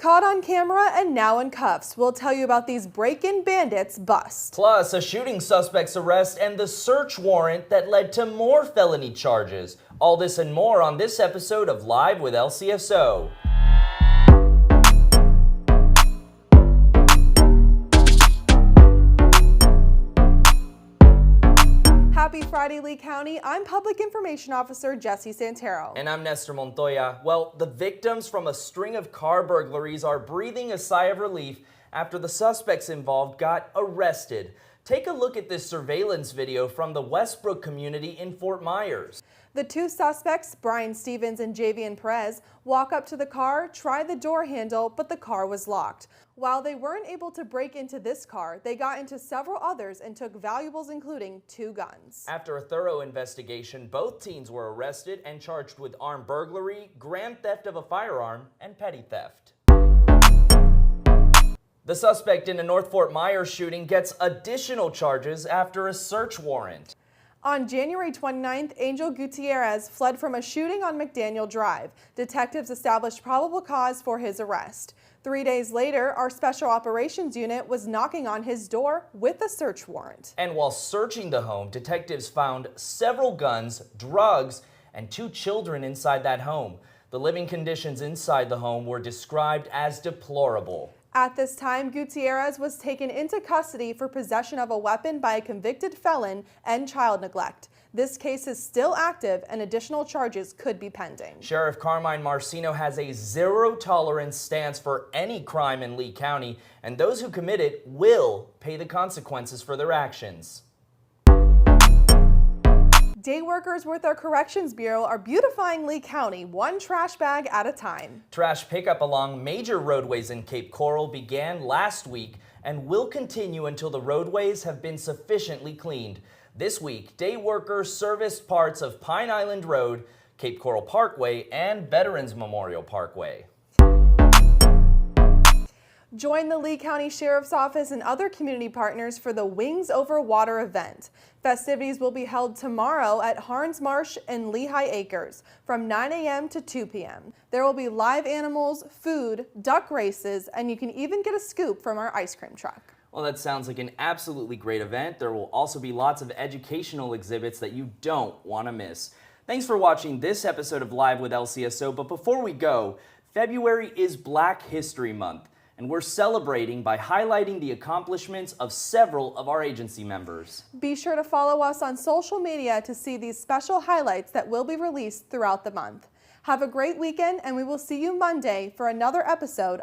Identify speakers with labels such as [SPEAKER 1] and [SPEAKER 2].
[SPEAKER 1] Caught on camera and now in cuffs. We'll tell you about these break-in bandits bust.
[SPEAKER 2] Plus, a shooting suspect's arrest and the search warrant that led to more felony charges. All this and more on this episode of Live with Lcso.
[SPEAKER 1] Happy Friday, Lee County. I'm Public Information Officer Jesse Santero.
[SPEAKER 2] And I'm Nestor Montoya. Well, the victims from a string of car burglaries are breathing a sigh of relief after the suspects involved got arrested. Take a look at this surveillance video from the Westbrook community in Fort Myers.
[SPEAKER 1] The two suspects, Brian Stevens and Javian Perez, walk up to the car, try the door handle, but the car was locked. While they weren't able to break into this car, they got into several others and took valuables including 2 guns. After
[SPEAKER 2] a thorough investigation, both teens were arrested and charged with armed burglary, grand theft of a firearm, and petty theft. The suspect in the North Fort Myers shooting gets additional charges after a search warrant.
[SPEAKER 1] On January 29th, Angel Gutierrez fled from a shooting on McDaniel Drive. Detectives established probable cause for his arrest. 3 days later, our Special Operations Unit was knocking on his door with a search warrant.
[SPEAKER 2] And while searching the home, detectives found several guns, drugs, and 2 children inside that home. The living conditions inside the home were described as deplorable.
[SPEAKER 1] At this time, Gutierrez was taken into custody for possession of a weapon by a convicted felon and child neglect. This case is still active and additional charges could be pending.
[SPEAKER 2] Sheriff Carmine Marcino has a zero-tolerance stance for any crime in Lee County, and those who commit it will pay the consequences for their actions.
[SPEAKER 1] Day workers with our Corrections Bureau are beautifying Lee County, one trash bag at a time.
[SPEAKER 2] Trash pickup along major roadways in Cape Coral began last week and will continue until the roadways have been sufficiently cleaned. This week, day workers serviced parts of Pine Island Road, Cape Coral Parkway, and Veterans Memorial Parkway.
[SPEAKER 1] Join the Lee County Sheriff's Office and other community partners for the Wings Over Water event. Festivities will be held tomorrow at Harns Marsh and Lehigh Acres from 9 a.m. to 2 p.m. There will be live animals, food, duck races, and you can even get a scoop from our ice cream truck.
[SPEAKER 2] Well, that sounds like an absolutely great event. There will also be lots of educational exhibits that you don't want to miss. Thanks for watching this episode of Live with Lcso, but before we go, February is Black History Month, and we're celebrating by highlighting the accomplishments of several of our agency members.
[SPEAKER 1] Be sure to follow us on social media to see these special highlights that will be released throughout the month. Have a great weekend, and we will see you Monday for another episode of